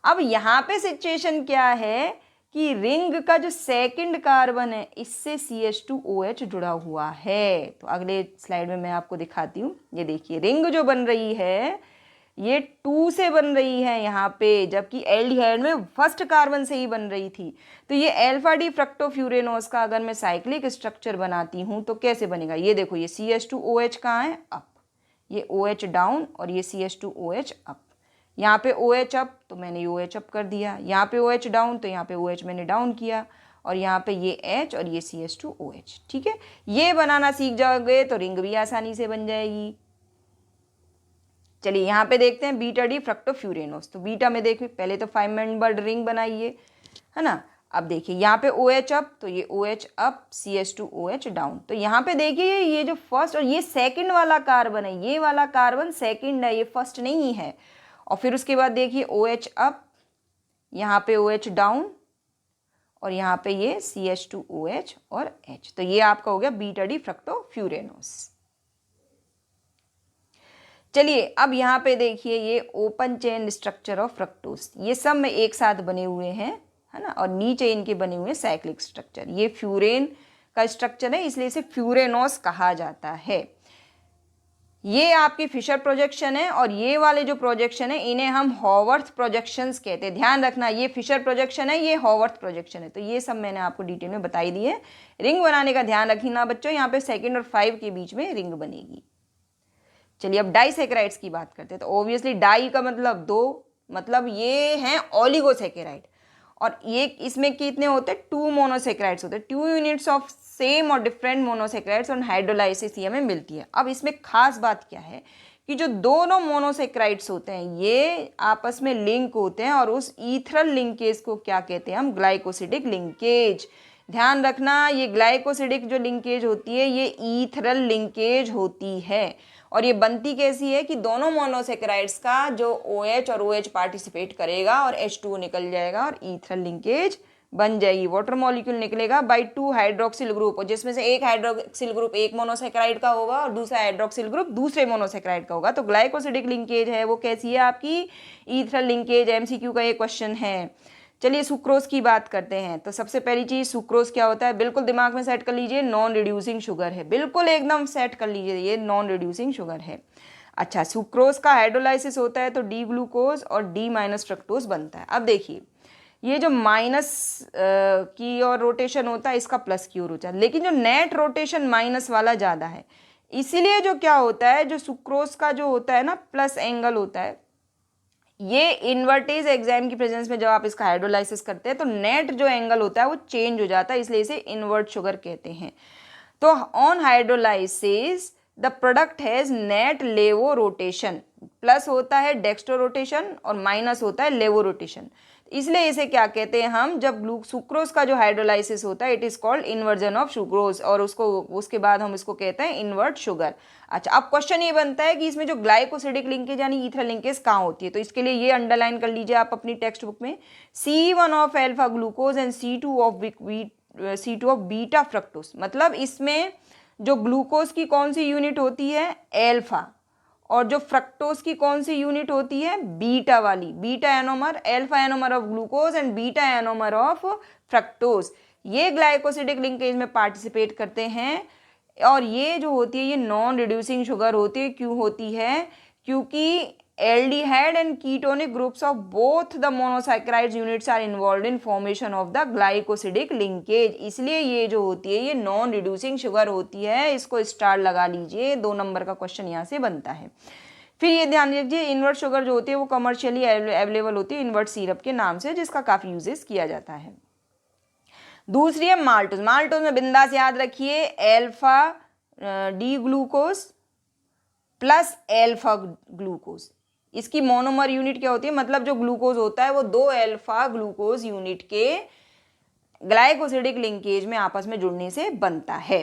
अब यहाँ पे सिचुएशन क्या है कि रिंग का जो सेकंड कार्बन है इससे CH2OH जुड़ा हुआ है। तो अगले स्लाइड में मैं आपको दिखाती हूँ, ये देखिए रिंग जो बन रही है ये 2 से बन रही है यहाँ पे, जबकि एल्डिहाइड में फर्स्ट कार्बन से ही बन रही थी। तो ये अल्फा डी फ्रक्टोफ्यूरेनोस का अगर मैं साइक्लिक स्ट्रक्चर बनाती हूँ तो कैसे बनेगा, ये देखो ये CH2OH कहाँ है, अप, ये OH डाउन और ये CH2OH अप। यहाँ पे OH अप तो मैंने OH अप कर दिया, यहाँ पे OH डाउन तो यहाँ पे OH मैंने डाउन किया, और यहाँ पे ये H और ये CH2OH। ठीक है, ये बनाना सीख जाओगे तो रिंग भी आसानी से बन जाएगी। चलिए यहाँ पे देखते हैं बीटा डी फ्रक्टोफ्यूरेनोस। तो बीटा में देखिए पहले तो 5 मेंबर्ड रिंग बनाइए, है ना। अब देखिए यहाँ पे OH अप तो ये OH अप, CH2OH डाउन। तो यहाँ पे देखिए ये जो फर्स्ट और ये सेकंड वाला कार्बन है, ये वाला कार्बन सेकंड है, ये फर्स्ट नहीं है। और फिर उसके बाद देखिए OH अप, यहाँ पे OH डाउन और यहाँ पे ये CH2OH और H। तो ये आपका हो गया बीटा डी फ्रक्टोफ्यूरेनोस। चलिए अब यहाँ पे देखिए ये open chain structure of fructose, ये सब में एक साथ बने हुए हैं, है ना, और नीचे इनके बने हुए साइक्लिक स्ट्रक्चर। ये फ्यूरेन का स्ट्रक्चर है, इसलिए इसे फ्यूरेनोस कहा जाता है। ये आपकी फिशर प्रोजेक्शन है, और ये वाले जो प्रोजेक्शन है इन्हें हम हॉवर्थ प्रोजेक्शंस कहते हैं। ध्यान रखना, ये फिशर प्रोजेक्शन है, ये हॉवर्थ प्रोजेक्शन है। तो ये सब मैंने आपको डिटेल में बताई दी है। रिंग बनाने का ध्यान रखना बच्चों, यहाँ पे 2 और 5 के बीच में रिंग बनेगी। चलिए अब डाइसेकेराइड्स की बात करते हैं। तो ऑब्वियसली डाई का मतलब 2, मतलब ये हैं ओलिगोसेकेराइड, और ये इसमें कितने होते हैं, 2 मोनोसेकेराइड्स होते हैं। 2 यूनिट्स ऑफ सेम और डिफरेंट मोनोसेकेराइड्स और हाइड्रोलाइसिस ये हमें मिलती है। अब इसमें खास बात क्या है कि जो दोनों मोनोसेकेराइड्स होते हैं ये आपस में लिंक होते हैं, और उस ईथरल लिंकेज को क्या कहते हैं हम, ग्लाइकोसिडिक लिंकेज। ध्यान रखना, ये ग्लाइकोसिडिक जो लिंकेज होती है ये ईथरल लिंकेज होती है, और ये बनती कैसी है कि दोनों मोनोसेकेराइड्स का जो OH और OH पार्टिसिपेट करेगा और H2 निकल जाएगा और ईथरल लिंकेज बन जाएगी। वाटर मॉलिक्यूल निकलेगा बाय 2 हाइड्रोक्सिल ग्रुप, और जिसमें से एक हाइड्रोक्सिल ग्रुप एक मोनोसेकेराइड का होगा और दूसरा हाइड्रोक्सिल ग्रुप दूसरे मोनोसेकेराइड का होगा। तो ग्लाइकोसिडिक लिंकेज है वो कैसी है आपकी, ईथरल लिंकेज। MCQ का ये क्वेश्चन है। चलिए सुक्रोज की बात करते हैं। तो सबसे पहली चीज सुक्रोज क्या होता है, बिल्कुल दिमाग में सेट कर लीजिए, नॉन रिड्यूसिंग शुगर है। बिल्कुल एकदम सेट कर लीजिए, ये नॉन रिड्यूसिंग शुगर है। अच्छा, सुक्रोज का हाइड्रोलाइसिस होता है तो डी ग्लूकोज और D- फ्रक्टोज बनता है। अब देखिए ये जो माइनस की और रोटेशन होता है इसका प्लस की ओर होता है, लेकिन जो नेट रोटेशन माइनस वाला ज़्यादा है, इसीलिए जो क्या होता है, जो सुक्रोज का जो होता है ना प्लस एंगल होता है, ये इन्वर्टेज एग्जाम की प्रेजेंस में जब आप इसका हाइड्रोलाइसिस करते हैं तो नेट जो एंगल होता है वो चेंज हो जाता है, इसलिए इसे इन्वर्ट शुगर कहते हैं। तो on hydrolysis the product has net लेवो रोटेशन, प्लस होता है डेक्स्ट्रो रोटेशन और माइनस होता है लेवो रोटेशन, इसलिए इसे क्या कहते हैं हम, जब सुक्रोज का जो हाइड्रोलाइसिस होता है it is called inversion of sucrose, और उसके बाद हम इसको कहते हैं इन्वर्ट शुगर। अच्छा, अब क्वेश्चन ये बनता है कि इसमें जो ग्लाइकोसिडिक लिंकेज यानी ईथर लिंकेज कहाँ होती है, तो इसके लिए ये अंडरलाइन कर लीजिए आप अपनी टेक्स्ट बुक में, C1 of alpha glucose and C2 of beta fructose. मतलब इसमें जो ग्लूकोज की कौन सी यूनिट होती है, एल्फा, और जो फ्रक्टोज की कौन सी यूनिट होती है, बीटा वाली, beta anomer, alpha anomer of glucose and beta anomer of fructose. ये ग्लाइकोसिडिक लिंकेज में पार्टिसिपेट करते हैं, और ये जो होती है ये नॉन रिड्यूसिंग शुगर होती है। क्यों होती है, क्योंकि aldehyde and ketonic groups of both the monosaccharide units are involve in formation of the glycosidic linkage, इसलिए ये जो होती है ये नॉन रिड्यूसिंग शुगर होती है। इसको स्टार लगा लीजिए, 2 नंबर का क्वेश्चन यहाँ से बनता है। फिर ये ध्यान रखिए इन्वर्ट शुगर जो होती है वो कमर्शियली अवेलेबल होती है इन्वर्ट सिरप के नाम से, जिसका काफ़ी यूजेस किया जाता है। दूसरी है माल्टोज। माल्टोज में बिंदास याद रखिए alpha D glucose plus alpha glucose, इसकी मोनोमर यूनिट क्या होती है, मतलब जो ग्लूकोज होता है वो 2 अल्फा ग्लूकोज यूनिट के ग्लाइकोसिडिक लिंकेज में आपस में जुड़ने से बनता है।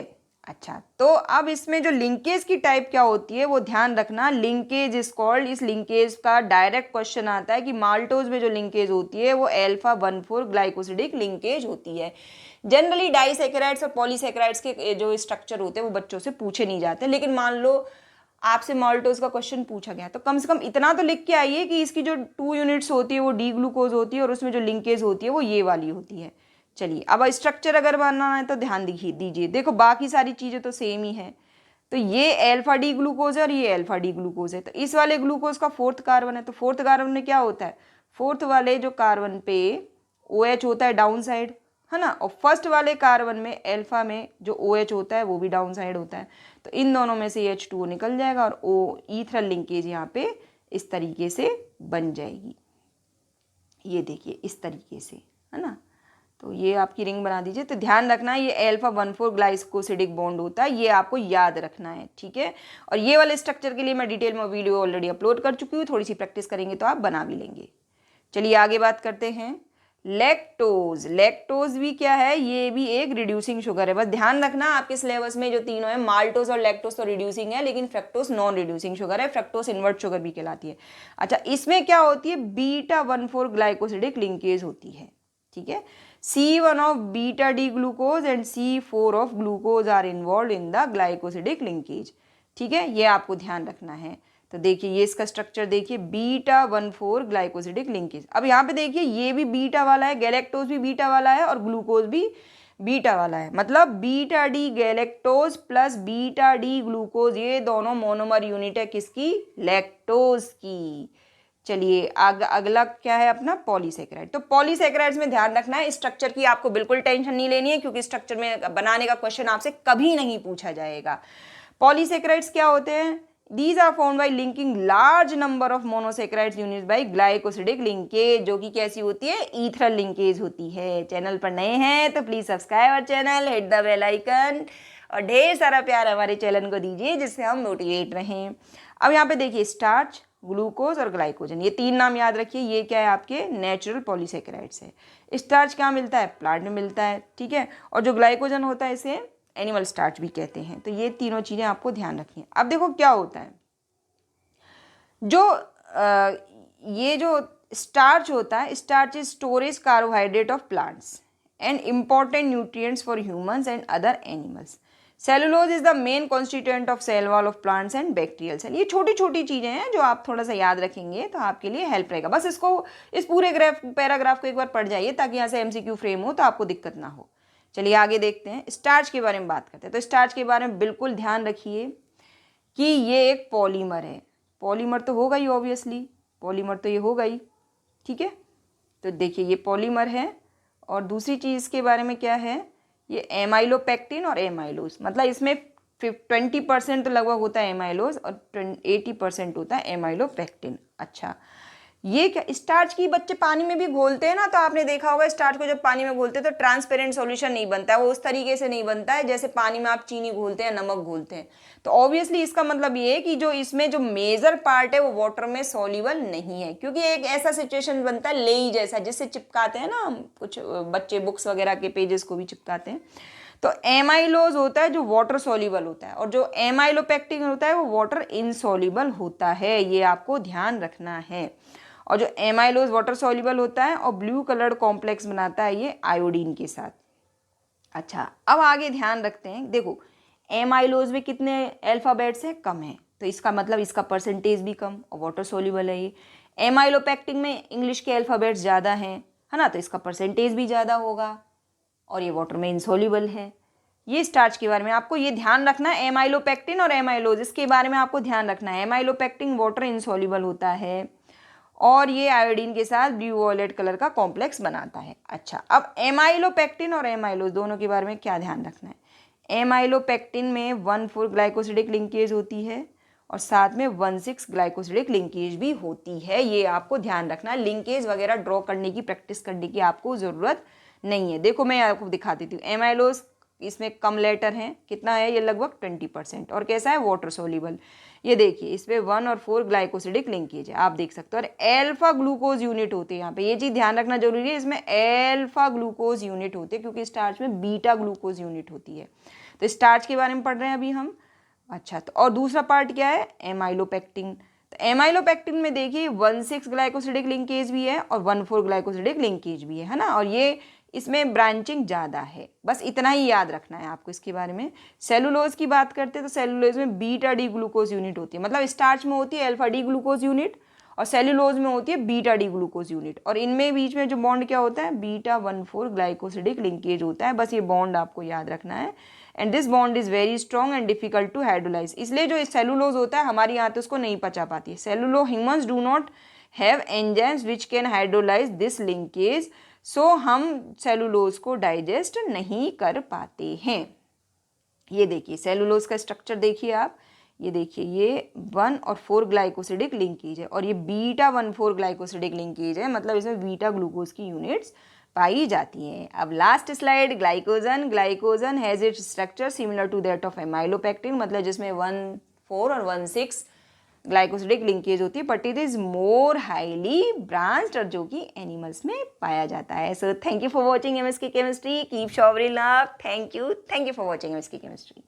अच्छा, तो अब इसमें जो लिंकेज की टाइप क्या होती है वो ध्यान रखना, लिंकेज इज कॉल्ड, इस लिंकेज का डायरेक्ट क्वेश्चन आता है कि माल्टोज में जो लिंकेज होती है वो अल्फा 1,4 ग्लाइकोसिडिक लिंकेज होती है। जनरली डाइसेकेराइड्स और पॉलीसेकेराइड्स के जो स्ट्रक्चर होते हैं वो बच्चों से पूछे नहीं जाते, लेकिन मान लो आपसे माल्टोज का क्वेश्चन पूछा गया तो कम से कम इतना तो लिख के आइए कि इसकी जो 2 यूनिट्स होती है वो डी ग्लूकोज होती है और उसमें जो लिंकेज होती है वो ये वाली होती है। चलिए अब स्ट्रक्चर अगर बनाना है तो ध्यान दीजिए, देखो बाकी सारी चीज़ें तो सेम ही है, तो ये अल्फा डी ग्लूकोज है और ये अल्फा डी ग्लूकोज है। तो इस वाले ग्लूकोज का फोर्थ कार्बन है, तो फोर्थ कार्बन में क्या होता है, फोर्थ वाले जो कार्बन पे OH होता है डाउन साइड, है ना, और फर्स्ट वाले कार्बन में अल्फा में जो OH होता है वो भी डाउन साइड होता है। तो इन दोनों में से H2O निकल जाएगा और ईथरल लिंकेज यहाँ पे इस तरीके से बन जाएगी। ये देखिए इस तरीके से, है ना। तो ये आपकी रिंग बना दीजिए। तो ध्यान रखना है ये अल्फा 1,4 ग्लाइकोसिडिक बॉन्ड होता है, ये आपको याद रखना है, ठीक है। और ये वाले स्ट्रक्चर के लिए मैं डिटेल में वीडियो ऑलरेडी अपलोड कर चुकी हूँ, थोड़ी सी प्रैक्टिस करेंगे तो आप बना भी लेंगे। चलिए आगे बात करते हैं। लैक्टोज, लैक्टोज भी क्या है, ये भी एक रिड्यूसिंग शुगर है। बस ध्यान रखना आपके सिलेबस में जो तीनों है, माल्टोज और लैक्टोज तो रिड्यूसिंग है, लेकिन फ्रक्टोज नॉन रिड्यूसिंग शुगर है, फ्रक्टोज इन्वर्ट शुगर भी कहलाती है। अच्छा, इसमें क्या होती है, बीटा 1,4 ग्लाइकोसिडिक लिंकेज होती है, ठीक है। C1 of beta D glucose and C4 of glucose are involved in the glycosidic linkage, ठीक है, ये आपको ध्यान रखना है। तो देखिए ये इसका स्ट्रक्चर देखिए, बीटा 1,4 ग्लाइकोसिडिक लिंकेज। अब यहाँ पे देखिए ये भी बीटा वाला है, गैलेक्टोज भी बीटा वाला है और ग्लूकोज भी बीटा वाला है, मतलब beta D galactose plus beta D glucose, ये दोनों मोनोमर यूनिट है किसकी, लैक्टोज की। चलिए अगला क्या है अपना, पॉलीसेकेराइड। तो पॉलीसेकेराइड्स में ध्यान रखना है, स्ट्रक्चर की आपको बिल्कुल टेंशन नहीं लेनी है, क्योंकि स्ट्रक्चर में बनाने का क्वेश्चन आपसे कभी नहीं पूछा जाएगा। पॉलीसेकेराइड्स क्या होते हैं, these are found by linking large number of monosaccharides units by glycosidic linkage, जो कि कैसी होती है, ईथरल लिंकेज होती है। चैनल पर नए हैं तो please subscribe our channel, hit the bell icon और ढेर सारा प्यार हमारे चैनल को दीजिए, जिससे हम मोटिवेट रहें। अब यहाँ पे देखिए स्टार्च, ग्लूकोज और ग्लाइकोजन, ये तीन नाम याद रखिए, ये क्या है आपके नेचुरल पॉलीसेकेराइड्स है। स्टार्च क्या मिलता है, प्लांट में मिलता है, ठीक है, और जो ग्लाइकोजन होता है इसे एनिमल स्टार्च भी कहते हैं। तो ये तीनों चीज़ें आपको ध्यान रखिए। अब देखो क्या होता है, जो ये जो स्टार्च होता है, starch is storage carbohydrate of plants and important nutrients for humans and other animals. Cellulose is the main constituent of cell wall of plants and bacterial cell. ये छोटी छोटी चीज़ें हैं जो आप थोड़ा सा याद रखेंगे तो आपके लिए हेल्प रहेगा। बस इसको, इस पूरे पैराग्राफ को एक बार पढ़ जाइए ताकि यहाँ से MCQ फ्रेम हो तो आपको दिक्कत ना हो। चलिए आगे देखते हैं, स्टार्च के बारे में बात करते हैं। तो स्टार्च के बारे में बिल्कुल ध्यान रखिए कि ये एक पॉलीमर है, पॉलीमर तो होगा ही ऑब्वियसली, पॉलीमर तो ये होगा ही, ठीक है। तो देखिए ये पॉलीमर है। और दूसरी चीज़ के बारे में क्या है, ये एमाइलोपेक्टिन और एमाइलोज, मतलब इसमें 20% तो लगभग होता है एमाइलोज और 80% होता है एमाइलोपेक्टिन। अच्छा, ये क्या, स्टार्च की बच्चे पानी में भी घोलते हैं ना, तो आपने देखा होगा स्टार्च को जब पानी में घोलते हैं तो ट्रांसपेरेंट सॉल्यूशन नहीं बनता है, वो उस तरीके से नहीं बनता है जैसे पानी में आप चीनी घोलते हैं, नमक घोलते हैं। तो ऑब्वियसली इसका मतलब ये है कि जो इसमें जो मेजर पार्ट है वो वाटर में सॉल्युबल नहीं है, क्योंकि एक ऐसा सिचुएशन बनता है लेई जैसा, जिससे चिपकाते हैं ना, कुछ बच्चे बुक्स वगैरह के पेजेस को भी चिपकाते हैं। तो एमाइलोज होता है जो वाटर सॉल्युबल होता है, और जो एमाइलोपेक्टिन होता है वो वाटर इनसॉल्युबल होता है, ये आपको ध्यान रखना है। और जो एमाइलोज वाटर सॉल्युबल होता है और ब्लू कलर्ड कॉम्प्लेक्स बनाता है ये आयोडीन के साथ। अच्छा, अब आगे ध्यान रखते हैं, देखो एमाइलोज में कितने अल्फाबेट्स हैं, कम है, तो इसका मतलब इसका परसेंटेज भी कम और वाटर सॉल्युबल है ये। एमाइलोपेक्टिन में इंग्लिश के अल्फाबेट्स ज़्यादा हैं, है ना, तो इसका परसेंटेज भी ज़्यादा होगा और ये वाटर में इनसॉल्युबल है। ये स्टार्च के बारे में आपको ये ध्यान रखना है, एमाइलोपेक्टिन और एमाइलोज, इसके बारे में आपको ध्यान रखना है। एमाइलोपेक्टिन वाटर इनसॉल्युबल होता है और ये आयोडीन के साथ ब्लू वॉयलेट कलर का कॉम्प्लेक्स बनाता है। अच्छा, अब एमाइलोपेक्टिन और एमाइलोज दोनों के बारे में क्या ध्यान रखना है, एमाइलोपेक्टिन में 1,4 ग्लाइकोसिडिक लिंकेज होती है और साथ में 1,6 ग्लाइकोसिडिक लिंकेज भी होती है, ये आपको ध्यान रखना है। लिंकेज वगैरह ड्रॉ करने की, प्रैक्टिस करने की आपको ज़रूरत नहीं है। देखो मैं आपको दिखा देती हूँ, एमाइलोज इसमें कम लेटर हैं, कितना है ये, लगभग 20%, और कैसा है, वाटर सोल्यूबल। ये देखिए इसमें 1 और 4 ग्लाइकोसिडिक लिंकेज है, आप देख सकते हो। और एल्फा ग्लूकोज यूनिट होते हैं यहाँ पे, ये चीज़ ध्यान रखना जरूरी है, इसमें एल्फा ग्लूकोज यूनिट होते हैं, क्योंकि स्टार्च में बीटा ग्लूकोज यूनिट होती है। तो स्टार्च के बारे में पढ़ रहे हैं अभी हम। अच्छा, तो और दूसरा पार्ट क्या है, एमाइलोपेक्टिन। तो एमाइलोपेक्टिन में देखिए 1,6 ग्लाइकोसिडिक लिंकेज भी है और 1,4 ग्लाइकोसिडिक लिंकेज भी है ना, और ये इसमें ब्रांचिंग ज़्यादा है, बस इतना ही याद रखना है आपको इसके बारे में। सेलुलोज की बात करते हैं तो सेलुलोज में बीटा डी ग्लूकोज यूनिट होती है, मतलब स्टार्च में होती है अल्फा डी ग्लूकोज यूनिट और सेलुलोज में होती है बीटा डी ग्लूकोज यूनिट, और इनमें बीच में जो बॉन्ड क्या होता है, बीटा 1,4 ग्लाइकोसिडिक लिंकेज होता है, बस ये बॉन्ड आपको याद रखना है। And this bond is very strong and difficult to hydrolyse. इसलिए जो सेलुलोज होता है हमारी यहाँ तो उसको नहीं पचा पाती है। Cellulose humans do not have enzymes which can hydrolyse this linkage, so हम सेलुलोज को डाइजेस्ट नहीं कर पाते हैं। ये देखिए सेलुलोज का स्ट्रक्चर देखिए आप, ये देखिए ये 1 और 4 ग्लाइकोसिडिक लिंकेज है और ये बीटा 1,4 ग्लाइकोसिडिक लिंकेज है, मतलब इसमें बीटा ग्लूकोज की यूनिट्स पाई जाती हैं। अब last slide, glycogen. Glycogen has its structure similar to that of amylopectin, मतलब जिसमें 1,4 और 1,6 ग्लाइकोसिडिक लिंकेज होती है, but it is more highly branched और जो कि एनिमल्स में पाया जाता है। So thank you for watching MSK chemistry, keep showering up, thank you for watching MSK chemistry.